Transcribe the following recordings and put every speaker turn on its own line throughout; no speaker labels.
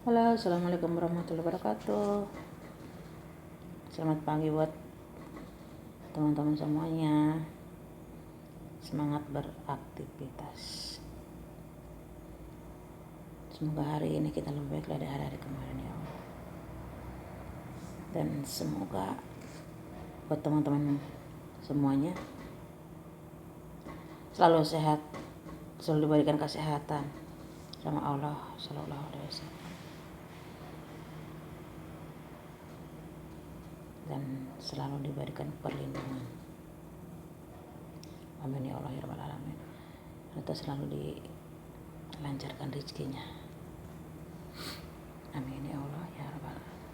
Halo, assalamualaikum warahmatullahi wabarakatuh. Selamat pagi buat teman-teman semuanya. Semangat beraktivitas. Semoga hari ini kita lebih baik dari hari-hari kemarin ya Allah. Dan semoga buat teman-teman semuanya selalu sehat, selalu diberikan kesehatan sama Allah Sallallahu Alaihi Wasallam. Dan selalu diberikan perlindungan. Amin ya Allah ya Rabbal Alamin. Kita selalu dilancarkan rezekinya. Amin ya Allah ya Rabbal Alamin.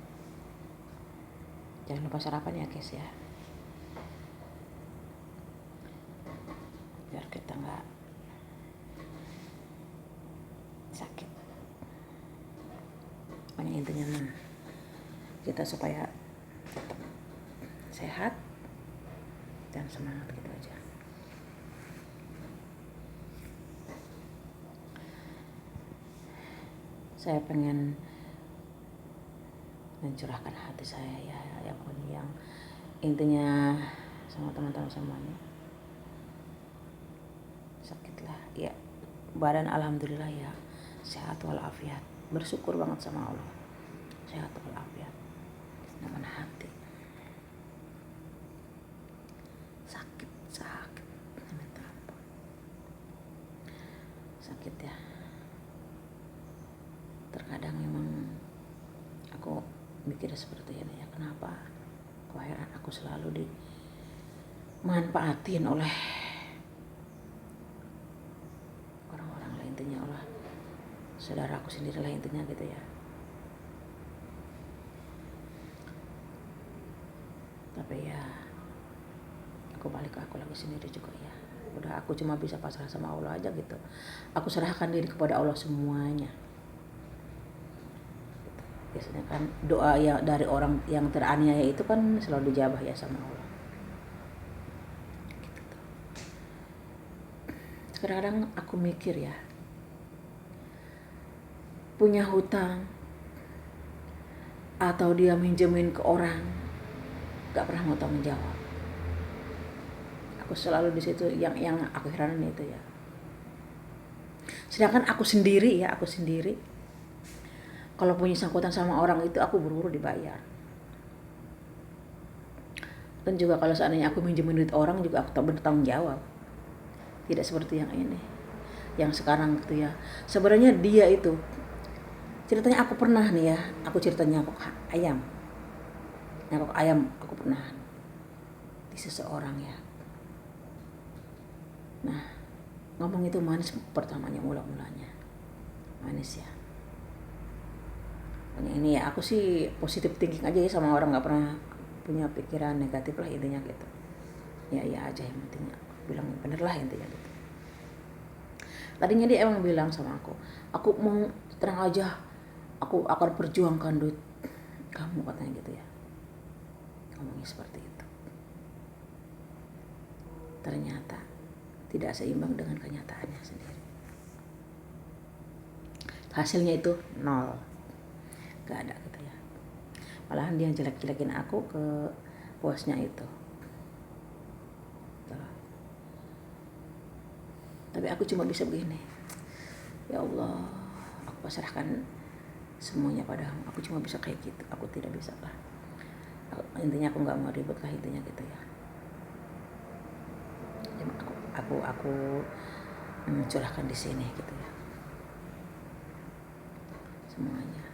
Jangan lupa sarapan ya guys ya, biar kita nggak sakit. Pokoknya intinya kita supaya tetap sehat dan semangat gitu aja. Saya pengen mencurahkan hati saya ya, yang intinya sama teman-teman semuanya. Sakit lah ya, badan alhamdulillah ya sehat walafiat, bersyukur banget sama Allah, sehat walafiat. Namun hati sakit minta ampun, sakit ya. Terkadang memang aku mikir seperti ini ya, kenapa kok heran aku selalu dimanfaatin oleh orang-orang lain, intinya oleh saudara aku sendiri lah intinya gitu ya. Tapi ya aku balik ke aku lagi sendiri juga ya. Udah aku cuma bisa pasrah sama Allah aja gitu. Aku serahkan diri kepada Allah semuanya. Biasanya kan doa ya dari orang yang teraniaya itu kan selalu dijabah ya sama Allah. Gitu. Kadang-kadang aku mikir ya, punya hutang atau dia minjemin ke orang, gak pernah mau tanggung jawab. Aku selalu di situ yang aku heranin itu ya. Sedangkan aku sendiri kalau punya sangkutan sama orang itu aku buru-buru dibayar. Dan juga kalau seandainya aku minjemin duit orang juga aku tak bertanggung jawab. Tidak seperti yang ini, yang sekarang gitu ya. Sebenarnya dia itu ceritanya aku pernah nih ya, aku ceritanya nyangkuk ayam aku pernah di seseorang ya. Nah, ngomong itu manis pertamanya, mulanya manis ya. Ini ya aku sih positif thinking aja ya sama orang, nggak pernah punya pikiran negatif lah intinya gitu. Ya aja yang penting bilang bener lah intinya gitu. Tadinya dia emang bilang sama aku mau terang aja, aku akan perjuangkan duit kamu katanya gitu ya. Ngomongnya seperti itu. Ternyata tidak seimbang dengan kenyataannya sendiri. Hasilnya itu 0. Gak ada gitu ya. Malahan dia jelek-jelekin aku ke bosnya itu. Tapi aku cuma bisa begini. Ya Allah, aku pasrahkan semuanya padamu. Aku cuma bisa kayak gitu. Aku tidak bisa lah. Intinya aku nggak mau ribut lah intinya gitu ya. Aku curahkan di sini gitu ya. Semuanya.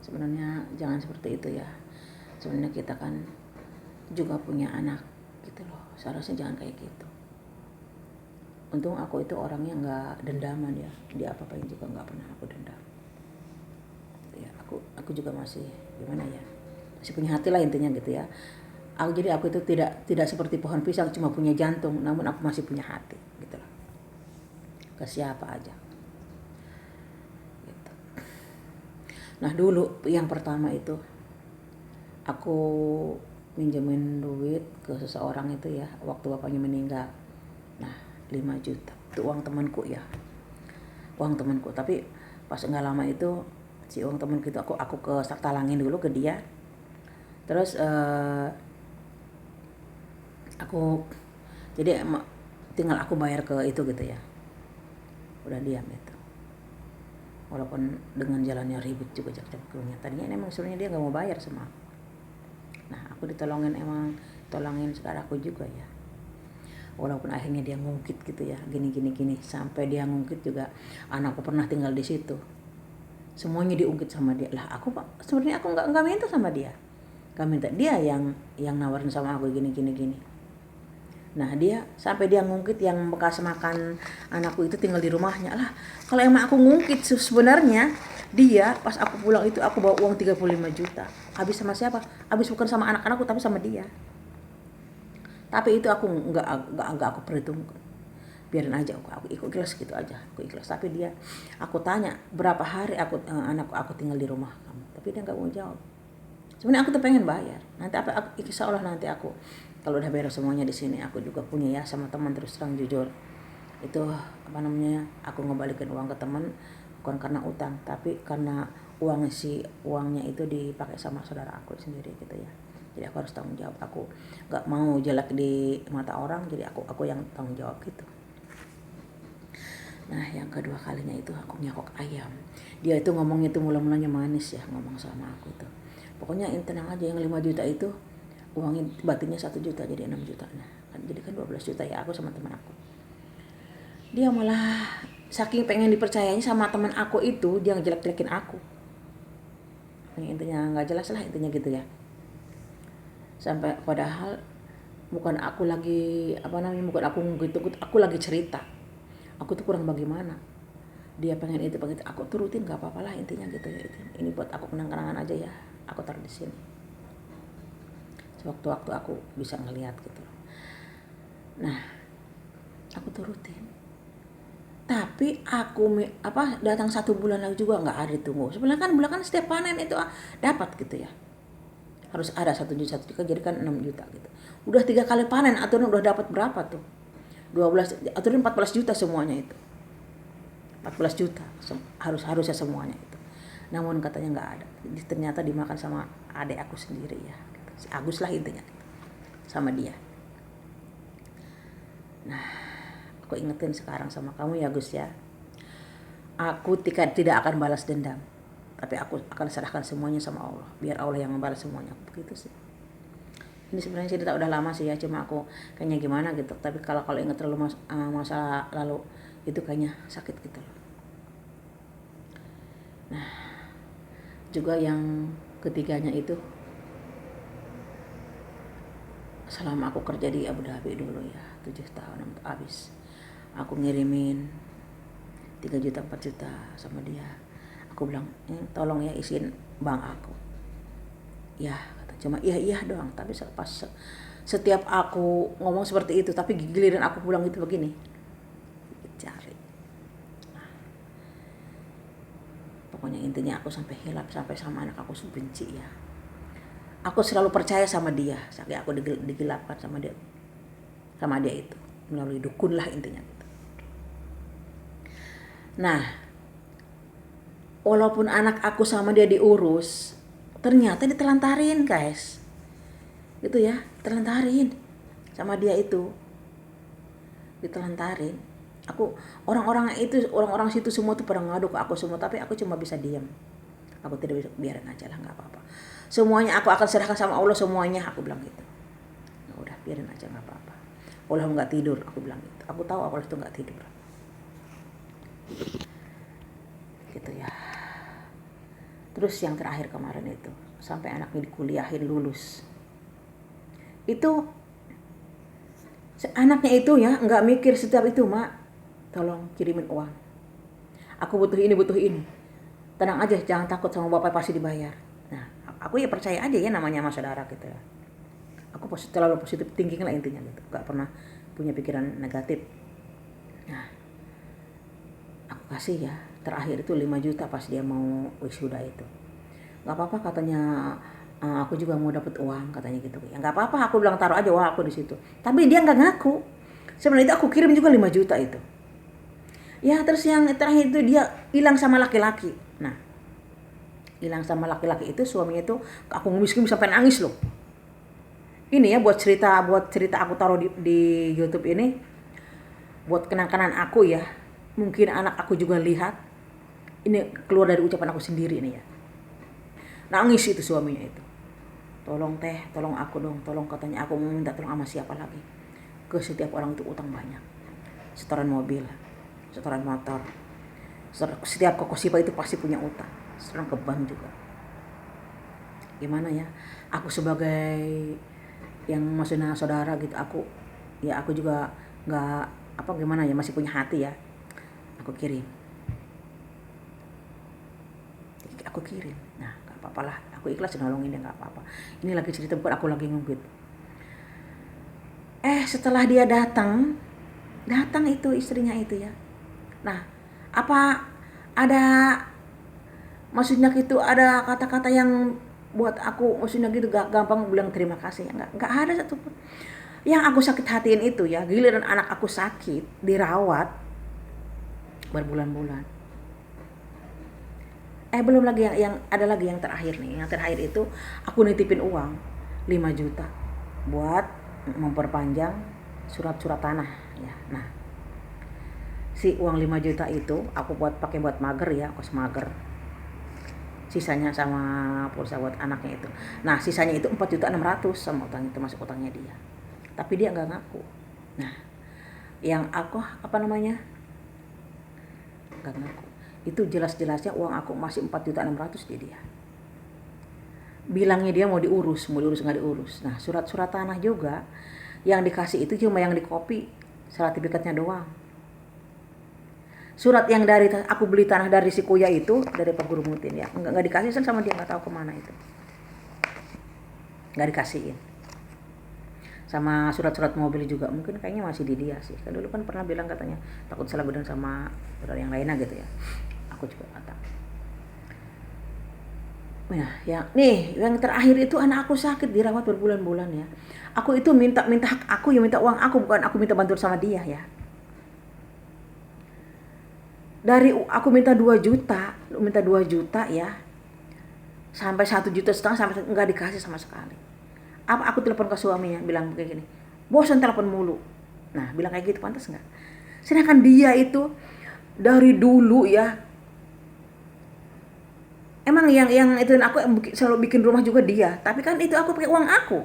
Sebenarnya jangan seperti itu ya. Sebenarnya kita kan juga punya anak gitu loh. Seharusnya jangan kayak gitu. Untung aku itu orangnya nggak dendaman ya. Dia apa-apain juga nggak pernah aku dendam. Ya, aku juga masih gimana ya? Masih punya hati lah intinya gitu ya. Jadi aku itu tidak seperti pohon pisang cuma punya jantung, namun aku masih punya hati gitu loh. Ke siapa aja. Gitu. Nah dulu yang pertama itu aku minjemin duit ke seseorang itu ya waktu bapaknya meninggal. Nah 5 juta. itu uang temanku ya, uang temanku. Tapi pas nggak lama itu si uang temanku itu aku ke talangin dulu ke dia. Terus aku jadi tinggal aku bayar ke itu gitu ya. Udah diam itu. Walaupun dengan jalannya ribut juga cak-caknya. Tadinya emang sebenarnya dia nggak mau bayar sama aku. Nah aku ditolongin, emang tolongin saudaraku juga ya. Walaupun akhirnya dia ngungkit gitu ya, gini. Sampai dia ngungkit juga anakku pernah tinggal di situ. Semuanya diungkit sama dia. Lah aku sebenarnya aku nggak minta sama dia. Nggak minta, dia yang nawarin sama aku gini. Nah dia sampai dia ngungkit yang bekas makan anakku itu tinggal di rumahnya. Lah kalau emang aku ngungkit sebenarnya dia pas aku pulang itu aku bawa uang 35 juta. Habis sama siapa? Habis bukan sama anak-anakku tapi sama dia. Tapi itu aku nggak aku perhitungkan. Biarin aja aku ikhlas gitu aja. Aku ikhlas. Tapi dia aku tanya berapa hari anakku aku tinggal di rumah kamu. Tapi dia nggak mau jawab. Sebenarnya aku tuh pengen bayar. Nanti insya Allah nanti aku kalau udah beres semuanya di sini aku juga punya ya sama teman, terus terang jujur. Itu aku ngebalikin uang ke teman bukan karena utang, tapi karena uangnya itu dipakai sama saudara aku sendiri gitu ya. Jadi aku harus tanggung jawab. Aku nggak mau jelek di mata orang, jadi aku yang tanggung jawab gitu. Nah yang kedua kalinya itu aku nyokok ayam. Dia itu ngomongnya itu mula-mulanya manis ya, ngomong sama aku tuh. Pokoknya tenang aja, yang 5 juta itu uangnya batinnya 1 juta jadi 6 juta. Nah kan jadi kan 12 juta ya aku sama teman aku. Dia malah saking pengen dipercayanya sama teman aku itu, dia ngejelek-jelekin aku. Intinya nggak jelas lah intinya gitu ya. Sampai padahal bukan aku lagi bukan aku gitu, aku lagi cerita. Aku tuh kurang bagaimana. Dia pengen itu aku turutin, nggak apa-apa lah intinya gitu ya. Ini buat aku kenang-kenangan aja ya. Aku taruh di sini. Sewaktu-waktu aku bisa ngelihat gitu. Nah, aku turutin. Tapi aku datang 1 bulan lagi juga nggak ada ditunggu. Sebenarnya kan bulan kan setiap panen itu dapat gitu ya. Harus ada 1 juta jadi kan 6 juta gitu. Udah 3 kali panen aturan udah dapat berapa tuh? 12 aturan 14 juta semuanya itu. 14 juta harusnya semuanya itu. Namun katanya nggak ada. Ternyata dimakan sama adik aku sendiri ya. Si Agus lah intinya sama dia. Nah, aku ingetin sekarang sama kamu ya Gus ya. Aku tidak akan balas dendam. Tapi aku akan serahkan semuanya sama Allah. Biar Allah yang membalas semuanya. Begitu sih. Ini sebenarnya cerita udah lama sih ya. Cuma aku kayaknya gimana gitu. Tapi kalau inget terlalu masa lalu itu kayaknya sakit gitu loh. Nah, juga yang ketiganya itu selama aku kerja di Abu Dhabi dulu ya 7 tahun habis aku ngirimin 3 juta 4 juta sama dia. Aku bilang tolong ya isiin bank aku ya, kata cuma iya doang. Tapi pas setiap aku ngomong seperti itu tapi giliran aku pulang itu begini cari. Nah, pokoknya intinya aku sampai hilap, sampai sama anak aku benci ya. Aku selalu percaya sama dia, saking aku digilapkan sama dia itu melalui dukun lah intinya gitu. Nah, walaupun anak aku sama dia diurus, ternyata ditelantarin guys, gitu ya, ditelantarin sama dia itu, ditelantarin. Orang-orang situ semua tuh pada ngadu ke aku semua, tapi aku cuma bisa diam. Aku tidak bisa, biarin aja lah, nggak apa-apa. Semuanya aku akan serahkan sama Allah semuanya, aku bilang gitu. Nah, udah biarin aja nggak apa-apa. Allah nggak tidur, aku bilang gitu. Aku tahu Allah itu nggak tidur. Gitu ya. Terus yang terakhir kemarin itu sampai anaknya dikuliahin lulus. Itu anaknya itu ya nggak mikir setiap itu, Mak. Tolong kirimin uang. Aku butuh ini. Tenang aja, jangan takut, sama bapak pasti dibayar. Nah, aku ya percaya aja ya namanya sama saudara gitu ya. Aku terlalu positif thinking lah intinya gitu. Gak pernah punya pikiran negatif. Nah, aku kasih ya. Terakhir itu 5 juta pas dia mau wisuda itu. Gak apa-apa katanya, aku juga mau dapat uang katanya gitu. Ya gak apa-apa, aku bilang taruh aja uang aku di situ. Tapi dia gak ngaku. Sebenarnya itu aku kirim juga 5 juta itu. Ya terus yang terakhir itu dia hilang sama laki-laki. Nah, hilang sama laki-laki itu suaminya itu aku ngemis sampai nangis loh. Ini ya buat cerita aku taruh di YouTube ini buat kenang-kenangan aku ya. Mungkin anak aku juga lihat. Ini keluar dari ucapan aku sendiri nih ya. Nangis itu suaminya itu. Tolong teh, tolong aku dong, tolong katanya aku mau minta tolong sama siapa lagi. Ke setiap orang itu utang banyak. Setoran mobil, setoran motor. Setiap kokosipa itu pasti punya utang. Setoran ke bank juga. Gimana ya? Aku sebagai yang maksudnya saudara gitu, aku juga nggak apa gimana ya, masih punya hati ya. Aku kirim. Nah, nggak apa-apa lah. Aku ikhlas nolongin dia, nggak apa-apa. Ini lagi cerita bukan aku lagi ngungkit. Setelah dia datang itu istrinya itu ya. Nah, apa ada maksudnya gitu, ada kata-kata yang buat aku maksudnya gitu gak gampang bilang terima kasih ya, nggak ada satupun. Yang aku sakit hatiin itu ya, giliran anak aku sakit dirawat berbulan-bulan. Belum lagi yang ada lagi yang terakhir nih. Yang terakhir itu aku nitipin uang 5 juta buat memperpanjang surat-surat tanah ya. Nah, si uang 5 juta itu aku pakai buat mager ya, kos mager. Sisanya sama pulsa buat anaknya itu. Nah, sisanya itu 4.600.000 sama utang itu, masuk utangnya dia. Tapi dia nggak ngaku. Nah, yang aku nggak ngaku. Itu jelas-jelasnya uang aku masih 4.600.000 di dia. Bilangnya dia mau diurus nggak diurus. Nah, surat-surat tanah juga yang dikasih itu cuma yang di copy sertifikatnya doang. Surat yang dari aku beli tanah dari si Kuya itu, dari Pak Guru Mutin ya, nggak dikasih sama dia, nggak tahu kemana itu. Nggak dikasihin. Sama surat-surat mobil juga mungkin kayaknya masih di dia sih. Kan dulu kan pernah bilang katanya takut salah gudang sama saudara yang lainnya gitu ya. Aku juga nggak tahu. Nah, yang terakhir itu anak aku sakit dirawat berbulan-bulan ya. Aku itu minta hak aku, ya minta uang aku, bukan aku minta bantuan sama dia ya. Dari aku minta 2 juta, ya. Sampai 1,5 juta sampai enggak dikasih sama sekali. Apa aku telepon ke suaminya bilang kayak gini. Bosan telepon mulu. Nah, bilang kayak gitu pantas enggak? Sedangkan dia itu dari dulu ya, emang yang itu aku selalu bikin rumah juga dia, tapi kan itu aku pakai uang aku.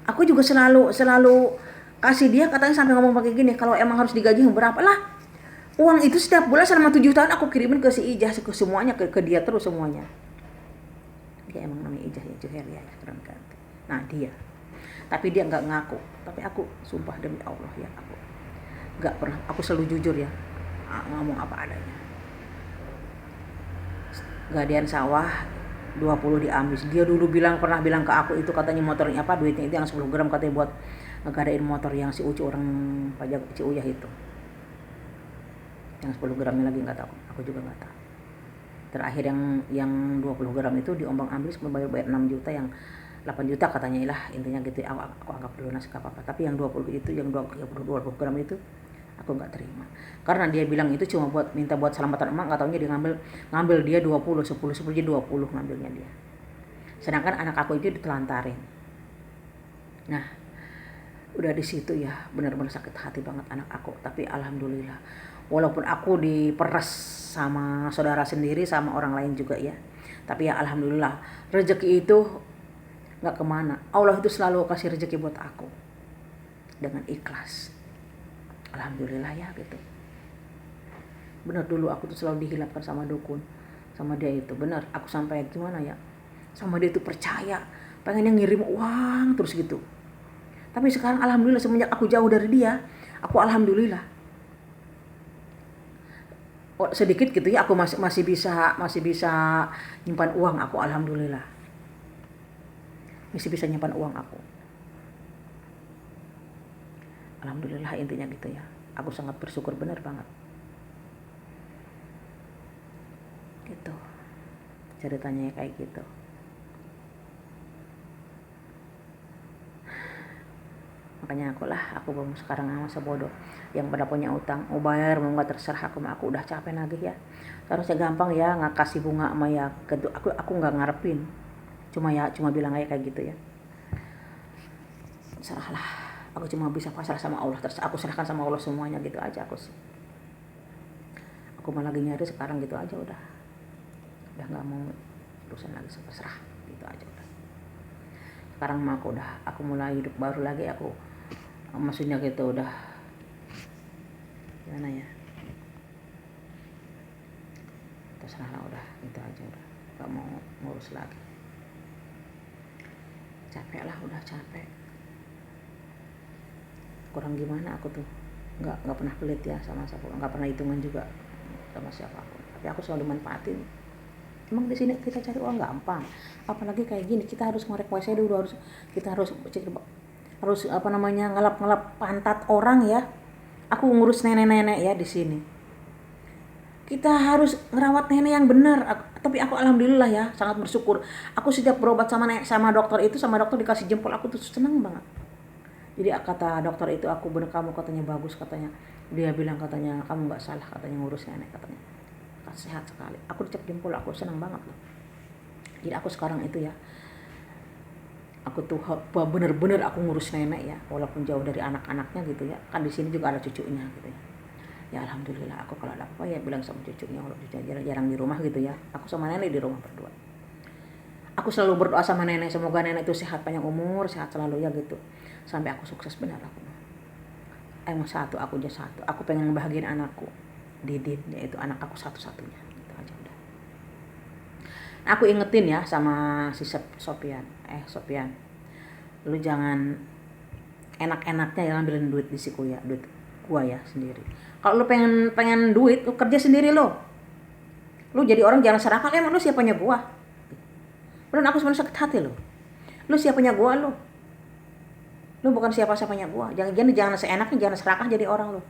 Aku juga selalu kasih dia, katanya sampai ngomong pakai gini, kalau emang harus digaji berapa lah. Uang itu setiap bulan selama 7 tahun aku kirimin ke si Ijah, ke semuanya, ke dia terus semuanya. Dia emang namanya Ijah ya, Juher ya, keren kan. Nah, dia. Tapi dia nggak ngaku. Tapi aku sumpah demi Allah ya, aku nggak pernah, aku selalu jujur ya, ngomong apa adanya. Gadian sawah 20 diambil. Dia dulu pernah bilang ke aku itu, katanya motornya apa, duitnya itu yang 10 gram katanya buat ngegadain motor yang si Ucu orang pajak si Uyah itu. Yang 10 gramnya lagi nggak tahu, aku juga nggak tahu. Terakhir yang 20 gram itu diombang ambing bayar 6 juta, yang 8 juta katanya lah, intinya gitu. Aku anggap dulu nasi apa. Tapi yang 20 itu, yang 20 gram itu aku nggak terima. Karena dia bilang itu cuma minta buat selamatan emak, nggak taunya dia ngambil dia 20, 10 jadi 20 ngambilnya dia. Sedangkan anak aku itu ditelantarin. Nah, udah di situ ya benar-benar sakit hati banget anak aku. Tapi alhamdulillah, walaupun aku diperas sama saudara sendiri, sama orang lain juga ya, tapi ya alhamdulillah rezeki itu nggak kemana. Allah itu selalu kasih rezeki buat aku dengan ikhlas. Alhamdulillah ya gitu. Benar, dulu aku tuh selalu dihilangkan sama dukun, sama dia itu. Benar, aku sampai gimana ya, sama dia itu percaya, pengennya ngirim uang terus gitu. Tapi sekarang alhamdulillah semenjak aku jauh dari dia, aku alhamdulillah sedikit gitu ya, aku masih bisa nyimpan uang aku, alhamdulillah. Masih bisa nyimpan uang aku. Alhamdulillah intinya gitu ya. Aku sangat bersyukur, benar banget. Gitu. Ceritanya kayak gitu. Makanya aku belum sekarang masa bodoh yang pada punya utang, mau bayar mau nggak terserah aku udah capek nagih ya. Harusnya gampang ya nggak kasih bunga sama ya, aku nggak ngarepin, cuma bilang aja kayak gitu ya. Serahlah, aku cuma bisa pasrah sama Allah, terus aku serahkan sama Allah semuanya gitu aja aku sih. Aku malah lagi nyari sekarang gitu aja udah nggak mau urusan lagi, serah gitu aja udah. Sekarang mah aku mulai hidup baru lagi, aku maksudnya gitu udah gimana ya, terserah lah udah gitu aja udah nggak mau ngurus lagi, capek lah, udah capek. Kurang gimana aku tuh nggak pernah pelit ya sama siapa, nggak pernah hitungan juga sama siapapun, tapi aku selalu manfaatin. Emang di sini kita cari uang gampang, apalagi kayak gini kita harus ngorek WC dulu, kita harus ngelap pantat orang ya. Aku ngurus nenek-nenek ya di sini, kita harus ngerawat nenek yang benar. Tapi aku alhamdulillah ya sangat bersyukur, aku sejak berobat sama dokter dikasih jempol, aku tuh senang banget. Jadi kata dokter itu, aku bener, kamu katanya bagus, katanya dia bilang katanya kamu nggak salah katanya ngurus nenek, katanya sehat sekali. Aku dicap jempol, aku senang banget loh. Jadi aku sekarang itu ya, aku tuh bener-bener aku ngurus nenek ya, walaupun jauh dari anak-anaknya gitu ya, kan di sini juga ada cucunya gitu ya. Ya alhamdulillah, aku kalau ada apa ya bilang sama cucunya, kalau cucunya jarang di rumah gitu ya, aku sama nenek di rumah berdua. Aku selalu berdoa sama nenek, semoga nenek itu sehat panjang umur, sehat selalu ya gitu, sampai aku sukses benar aku. Emang aku pengen ngebahagiain anakku, Didin, yaitu anak aku satu-satunya gitu aja udah. Aku ingetin ya sama si Sopian, lu jangan enak-enaknya ya ngambilin duit di siku ya, duit gua ya sendiri. Kalau lu pengen duit, lu kerja sendiri lo. Lu jadi orang jangan serakah, emang lu siapanya gua? Bener, aku sebenarnya sakit hati lo. Lu siapanya gua lu? Lu bukan siapa-siapanya gua. Jangan seenaknya, jangan serakah jadi orang lu.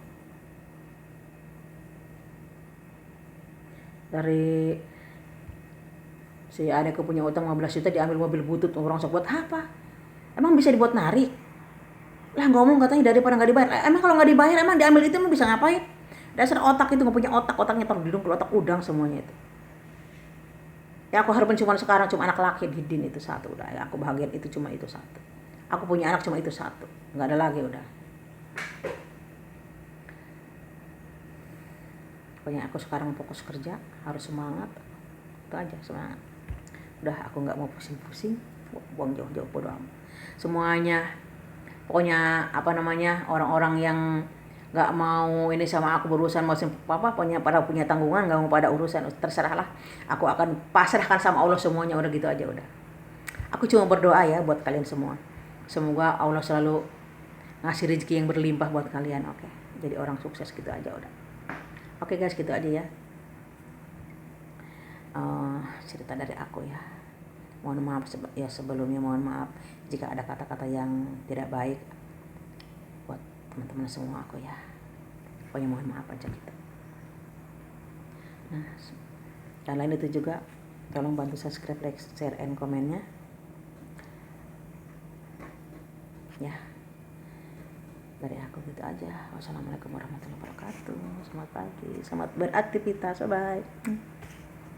Dari si adekku punya utang 15 juta, diambil mobil butut, orang sok buat apa? Emang bisa dibuat narik? Lah ngomong katanya daripada nggak dibayar. Emang kalau nggak dibayar emang diambil itu emang bisa ngapain? Dasar otak itu nggak punya otaknya taruh di dengkul, otak udang semuanya itu. Ya aku harapin cuma anak laki, Didin itu satu udah. Ya, aku bahagian itu cuma itu satu. Aku punya anak cuma itu satu, nggak ada lagi udah. Pokoknya aku sekarang fokus kerja, harus semangat. Itu aja, semangat. Udah aku nggak mau pusing-pusing, buang jauh-jauh bodo amat. Semuanya, pokoknya orang-orang yang nggak mau ini sama aku berurusan, pada punya tanggungan, nggak mau pada urusan, terserahlah. Aku akan pasrahkan sama Allah semuanya, udah gitu aja udah. Aku cuma berdoa ya buat kalian semua, semoga Allah selalu ngasih rezeki yang berlimpah buat kalian, oke? Jadi orang sukses gitu aja udah. Oke guys, gitu aja ya. Cerita dari aku ya. Mohon maaf ya sebelumnya, mohon maaf jika ada kata-kata yang tidak baik buat teman-teman semua aku ya. Pokoknya mohon maaf aja gitu. Nah, dan lain itu juga tolong bantu subscribe, like, share, and komennya ya. Dari aku gitu aja. Wassalamualaikum warahmatullahi wabarakatuh. Selamat pagi, selamat beraktivitas, bye bye.